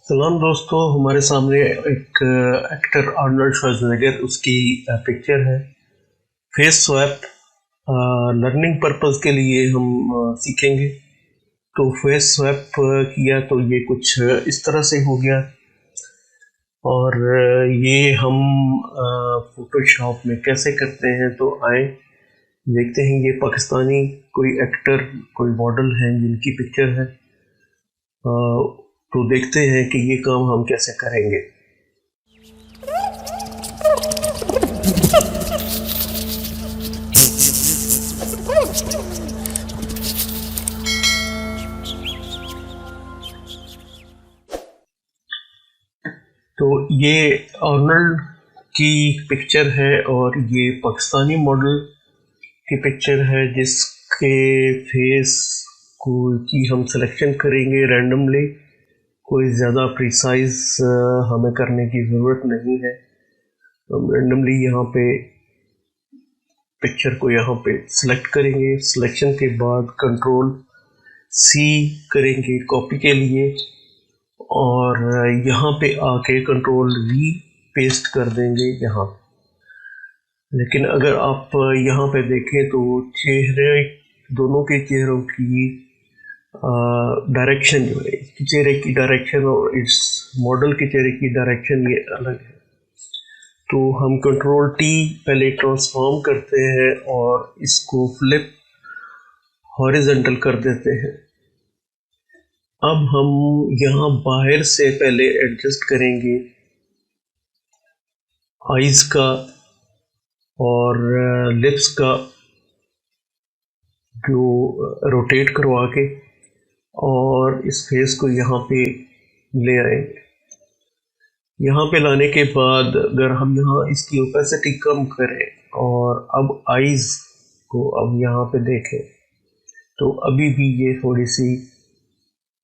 सलाम दोस्तों, हमारे सामने एक एक्टर आर्नल्ड श्वार्ज़नेगर उसकी पिक्चर है। फेस स्वैप लर्निंग पर्पस के लिए हम सीखेंगे। तो फेस स्वैप किया तो ये कुछ इस तरह से हो गया। और ये हम फोटोशॉप में कैसे करते हैं, तो आए देखते हैं। ये पाकिस्तानी कोई एक्टर, कोई मॉडल हैं जिनकी पिक्चर है। तो देखते हैं कि ये काम हम कैसे करेंगे। तो ये आर्नल्ड की पिक्चर है और ये पाकिस्तानी मॉडल की पिक्चर है जिसके फेस को की हम सिलेक्शन करेंगे रैंडमली। कोई ज़्यादा प्रिसाइज हमें करने की ज़रूरत नहीं है। हम रैंडमली यहाँ पे पिक्चर को यहाँ पे सिलेक्ट करेंगे। सिलेक्शन के बाद कंट्रोल सी करेंगे कॉपी के लिए, और यहाँ पे आके कंट्रोल वी पेस्ट कर देंगे यहाँ। लेकिन अगर आप यहाँ पे देखें तो चेहरे, दोनों के चेहरों की डायरेक्शन जो है, इसकी चेहरे की डायरेक्शन और इस मॉडल के चेहरे की डायरेक्शन ये अलग है। तो हम कंट्रोल टी पहले ट्रांसफॉर्म करते हैं और इसको फ्लिप हॉरिजॉन्टल कर देते हैं। अब हम यहाँ बाहर से पहले एडजस्ट करेंगे आईज का और लिप्स का, जो रोटेट करवा के, और इस फेस को यहाँ पे ले आएंगे। यहाँ पे लाने के बाद अगर हम यहाँ इसकी ओपेसिटी कम करें और अब आईज को अब यहाँ पे देखें तो अभी भी ये थोड़ी सी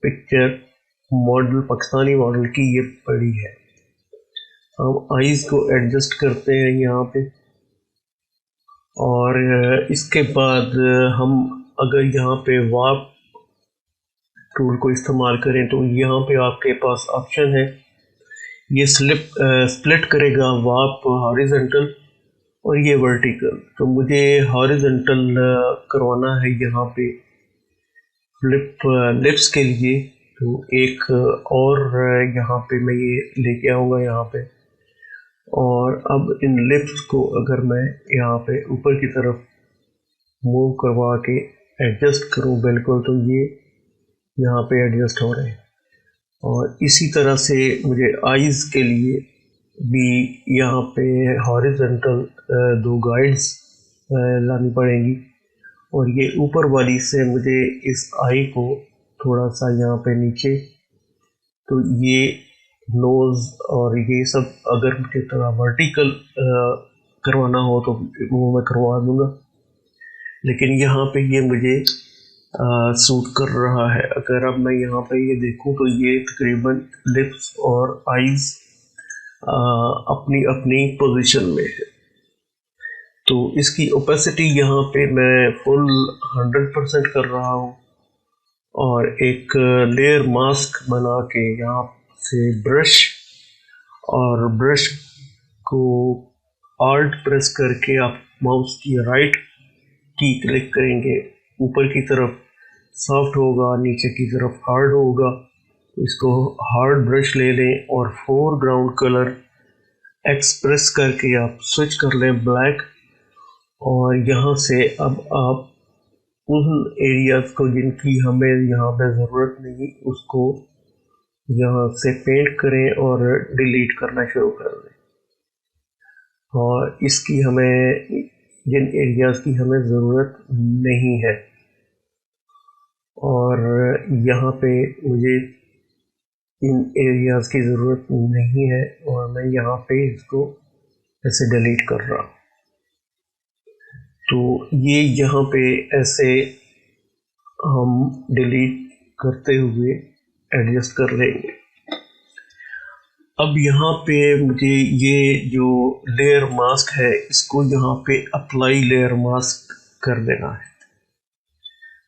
पिक्चर मॉडल, पाकिस्तानी मॉडल की ये बड़ी है। हम आईज को एडजस्ट करते हैं यहाँ पे, और इसके बाद हम अगर यहाँ पे वार्प टूल को इस्तेमाल करें तो यहाँ पे आपके पास ऑप्शन है, ये स्प्लिट करेगा वार्प हॉरिजॉन्टल और ये वर्टिकल। तो मुझे हॉरिजॉन्टल करवाना है यहाँ पे फ्लिप लिप्स के लिए। तो एक और यहाँ पे मैं ये लेके आऊँगा यहाँ पे, और अब इन लिप्स को अगर मैं यहाँ पे ऊपर की तरफ मूव करवा के एडजस्ट करूँ बिल्कुल, तो ये यहाँ पे एडजस्ट हो रहे हैं। और इसी तरह से मुझे आईज के लिए भी यहाँ पे हॉरिजॉन्टल दो गाइड्स लानी पड़ेंगी, और ये ऊपर वाली से मुझे इस आई को थोड़ा सा यहाँ पे नीचे, तो ये नोज़ और ये सब अगर मुझे थोड़ा वर्टिकल करवाना हो तो वो मैं करवा दूँगा। लेकिन यहाँ पे ये मुझे सूट कर रहा है। अगर अब मैं यहाँ पे ये देखूँ तो ये तकरीबन लिप्स और आईज अपनी अपनी पोजीशन में है। तो इसकी ओपेसिटी यहाँ पे मैं फुल 100% कर रहा हूँ, और एक लेयर मास्क बना के यहाँ से ब्रश को आल्ट प्रेस करके आप माउस की राइट की क्लिक करेंगे, ऊपर की तरफ सॉफ्ट होगा, नीचे की तरफ हार्ड होगा। तो इसको हार्ड ब्रश ले लें और फोरग्राउंड कलर एक्सप्रेस करके आप स्विच कर लें ब्लैक, और यहाँ से अब आप उन एरियाज को जिनकी हमें यहाँ पे ज़रूरत नहीं, उसको यहाँ से पेंट करें और डिलीट करना शुरू कर दें। और इसकी हमें, जिन एरियाज की हमें ज़रूरत नहीं है, और यहाँ पे मुझे इन एरियाज की ज़रूरत नहीं है, और मैं यहाँ पे इसको ऐसे डिलीट कर रहा हूँ। तो ये यहाँ पे ऐसे हम डिलीट करते हुए एडजस्ट कर लेंगे। अब यहाँ पे मुझे ये जो लेयर मास्क है, इसको यहाँ पे अप्लाई लेयर मास्क कर देना है,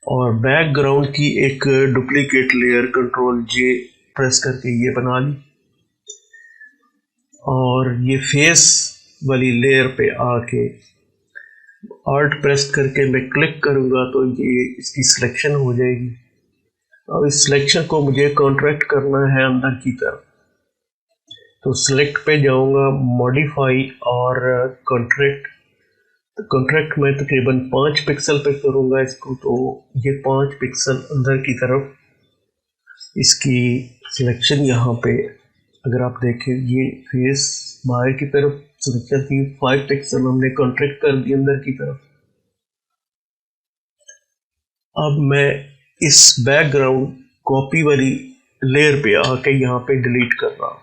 और बैकग्राउंड की एक डुप्लीकेट लेयर कंट्रोल जे प्रेस करके ये बना ली, और ये फेस वाली लेयर पे आके Alt प्रेस करके मैं क्लिक करूँगा तो ये इसकी सिलेक्शन हो जाएगी। अब इस सिलेक्शन को मुझे कॉन्ट्रैक्ट करना है अंदर की तरफ, तो सिलेक्ट पे जाऊँगा, मॉडिफाई और कॉन्ट्रैक्ट। तो कॉन्ट्रैक्ट में तकरीबन 5 पिक्सल पे करूँगा इसको, तो ये 5 पिक्सल अंदर की तरफ इसकी सिलेक्शन यहाँ पे अगर आप देखें, ये फेस बाहर की तरफ सिलेक्शन थी, 5 पिक्सल हमने कॉन्ट्रैक्ट कर दी अंदर की तरफ। अब मैं इस बैकग्राउंड कॉपी वाली लेयर पे आके यहाँ पे डिलीट कर रहा हूँ,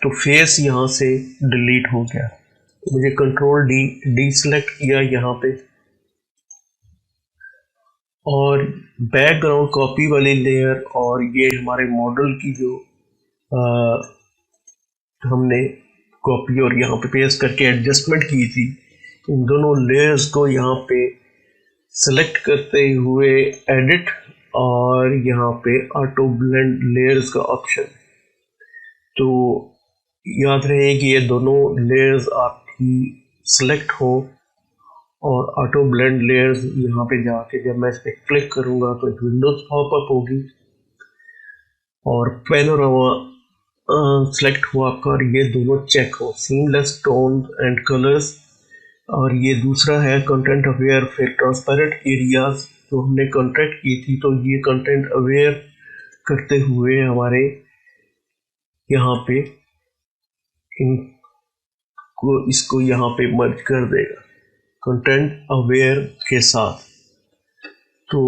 तो फेस यहाँ से डिलीट हो गया। तो मुझे कंट्रोल डी सेलेक्ट किया यहाँ पे, और बैकग्राउंड कॉपी वाली लेयर और ये हमारे मॉडल की जो हमने कॉपी और यहाँ पे पेस्ट करके एडजस्टमेंट की थी, इन दोनों लेयर्स को यहाँ पे सेलेक्ट करते हुए एडिट और यहाँ पे ऑटो ब्लेंड लेयर्स का ऑप्शन। तो याद रहे कि ये दोनों लेयर्स आपकी सेलेक्ट हो, और ऑटो ब्लेंड लेयर्स यहाँ पे जाके जब मैं इस पर क्लिक करूँगा तो एक विंडोज पॉपअप होगी और पैनोरामा सेलेक्ट हुआ आपका, और ये दोनों चेक हो, सीमलेस टोन एंड कलर्स, और ये दूसरा है कंटेंट अवेयर। फिर ट्रांसपेरेंट एरियाज जो हमने कॉन्ट्रैक्ट की थी, तो ये कंटेंट अवेयर करते हुए हमारे यहाँ पे इसको यहाँ पे मर्ज कर देगा कंटेंट अवेयर के साथ। तो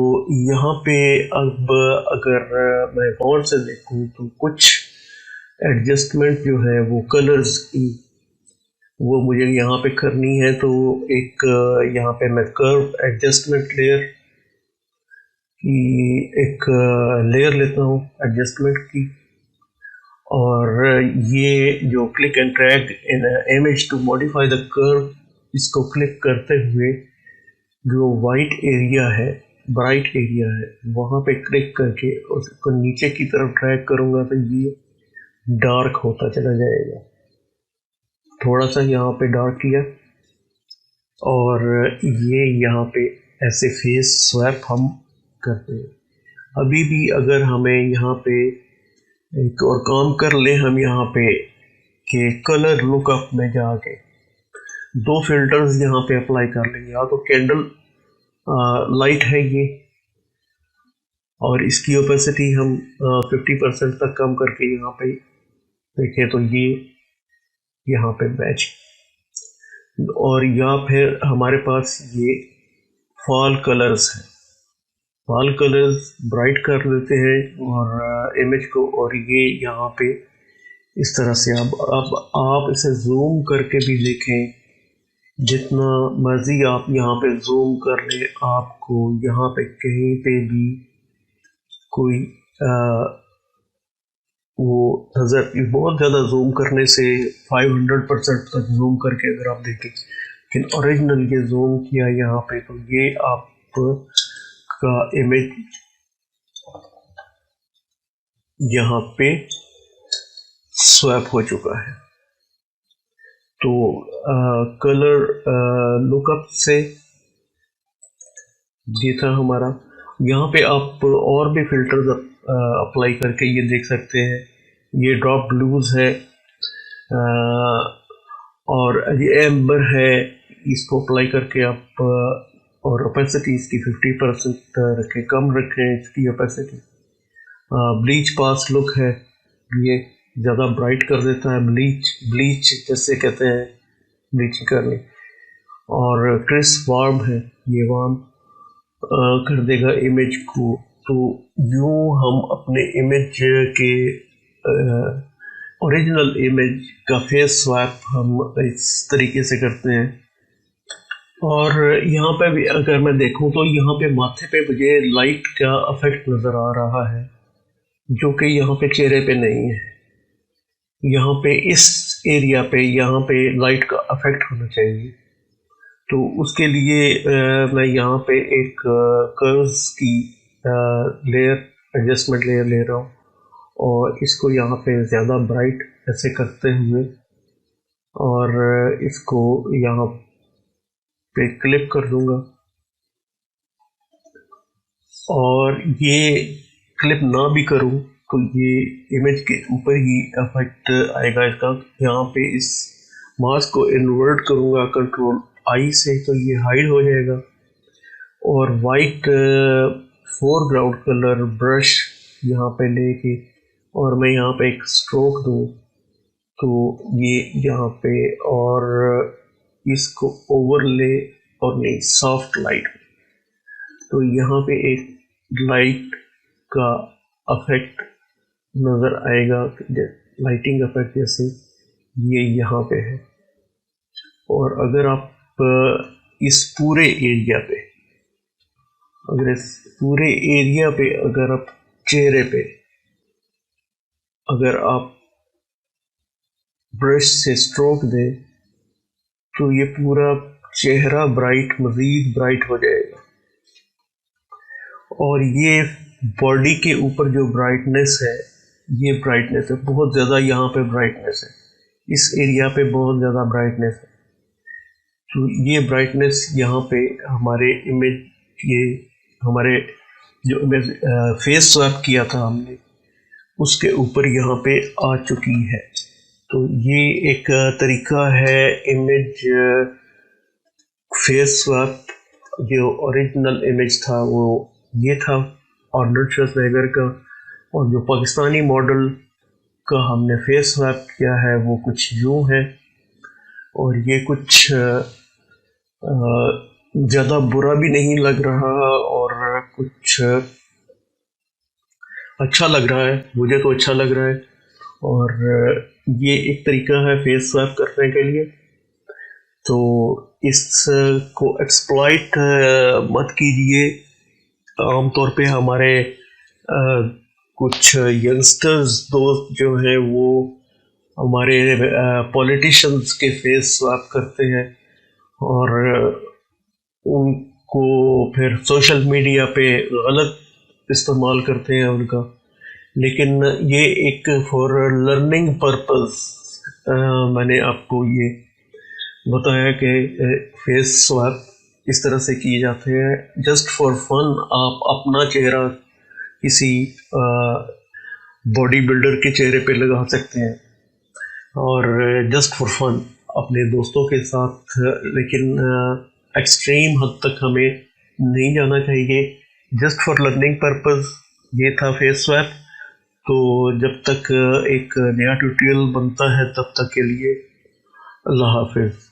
यहाँ पे अब अगर मैं गौर से देखूँ तो कुछ एडजस्टमेंट जो है वो कलर्स की वो मुझे यहाँ पे करनी है। तो एक यहाँ पे मैं कर्व एडजस्टमेंट लेयर की एक लेयर लेता हूँ एडजस्टमेंट की, और ये जो click and drag in image to modify the curve, इसको क्लिक करते हुए जो वाइट एरिया है, ब्राइट एरिया है, वहाँ पे क्लिक करके उसको नीचे की तरफ ड्रैग करूँगा तो ये डार्क होता चला जाएगा। थोड़ा सा यहाँ पे डार्क किया, और ये यहाँ पे ऐसे फेस स्वैप हम करते हैं। अभी भी अगर हमें यहाँ पे एक और काम कर ले, हम यहाँ पे कि कलर लुकअप में जाके 2 फिल्टर्स यहाँ पे अप्लाई कर लेंगे। या तो कैंडल लाइट है ये, और इसकी ओपेसिटी हम 50% तक कम करके यहाँ पे देखें तो ये यहाँ पे मैच, और या फिर हमारे पास ये फॉल कलर्स है, फॉल कलर्स ब्राइट कर देते हैं और इमेज को, और ये यहाँ पे इस तरह से। अब आप इसे जूम करके भी देखें, जितना मर्जी आप यहाँ पे जूम कर लें, आपको यहाँ पे कहीं पे भी कोई वो नज़र, बहुत ज़्यादा जूम करने से 500% तक जूम करके अगर आप देखें, लेकिन ओरिजिनल ये जूम किया यहाँ पे तो ये आपका इमेज यहाँ पे स्वैप हो चुका है। तो कलर लुकअप से ये था हमारा। यहाँ पे आप और भी फिल्टर्स अप्लाई करके ये देख सकते हैं। ये ड्रॉप ब्लूज है और ये एम्बर है, इसको अप्लाई करके आप और ओपेसिटी इसकी 50% रखें, कम रखें इसकी ओपेसिटी। ब्लीच पास लुक है, ये ज़्यादा ब्राइट कर देता है, ब्लीच जैसे कहते हैं, ब्लीचिंग करनी। और क्रिस्प वार्म है, ये वार्म कर देगा इमेज को। तो यूँ हम अपने इमेज के ओरिजिनल इमेज का फेस स्वैप हम इस तरीके से करते हैं। और यहाँ पे भी अगर मैं देखूँ तो यहाँ पे माथे पे मुझे लाइट का इफेक्ट नज़र आ रहा है, जो कि यहाँ पे चेहरे पे नहीं है। यहाँ पे इस एरिया पे यहाँ पे लाइट का इफेक्ट होना चाहिए। तो उसके लिए मैं यहाँ पे एक कर्व्स की लेयर एडजस्टमेंट लेयर ले रहा हूँ और इसको यहाँ पे ज़्यादा ब्राइट ऐसे करते हुए और इसको यहाँ पे क्लिप कर दूंगा। और ये क्लिप ना भी करूँ तो ये इमेज के ऊपर ही इफेक्ट आएगा इसका। यहाँ पे इस मास्क को इन्वर्ट करूँगा कंट्रोल आई से तो ये हाइड हो जाएगा। और वाइट फोरग्राउंड कलर ब्रश यहाँ पे लेके और मैं यहाँ पे एक स्ट्रोक दूँ तो ये यहाँ पे, और इसको ओवरले और नहीं सॉफ्ट लाइट, तो यहाँ पे एक लाइट का इफेक्ट नज़र आएगा, लाइटिंग इफेक्ट जैसे ये यहाँ पे है। और अगर आप इस पूरे एरिया पे, अगर इस पूरे एरिया पे अगर आप चेहरे पे अगर आप ब्रश से स्ट्रोक दें तो ये पूरा चेहरा ब्राइट, मज़ीद ब्राइट हो जाएगा। और ये बॉडी के ऊपर जो ब्राइटनेस है, ये ब्राइटनेस है बहुत ज़्यादा, यहाँ पे ब्राइटनेस है, इस एरिया पे बहुत ज़्यादा ब्राइटनेस है। तो ये ब्राइटनेस यहाँ पे हमारे इमेज, ये हमारे जो इमेज फेस स्वैप किया था हमने, उसके ऊपर यहाँ पे आ चुकी है। तो ये एक तरीका है इमेज फेस स्वैप। जो ओरिजिनल इमेज था वो ये था आर्नल्ड श्वार्ज़नेगर का, और जो पाकिस्तानी मॉडल का हमने फेस स्वैप किया है वो कुछ यूँ है। और ये कुछ ज़्यादा बुरा भी नहीं लग रहा और कुछ अच्छा लग रहा है, मुझे तो अच्छा लग रहा है। और ये एक तरीका है फेस स्वैप करने के लिए। तो इसको एक्सप्लॉइट मत कीजिए। आमतौर पे हमारे कुछ यंगस्टर्स दोस्त जो हैं वो हमारे पॉलिटिशियंस के फेस स्वैप करते हैं और उनको फिर सोशल मीडिया पे गलत इस्तेमाल करते हैं उनका। लेकिन ये एक फॉर लर्निंग पर्पस मैंने आपको ये बताया कि फेस स्वैप इस तरह से किए जाते हैं। जस्ट फॉर फन आप अपना चेहरा किसी बॉडी बिल्डर के चेहरे पे लगा सकते हैं और जस्ट फॉर फन अपने दोस्तों के साथ, लेकिन एक्सट्रीम हद तक हमें नहीं जाना चाहिए। जस्ट फॉर लर्निंग पर्पस ये था फेस स्वैप। तो जब तक एक नया ट्यूटोरियल बनता है तब तक के लिए अल्लाह हाफिज़।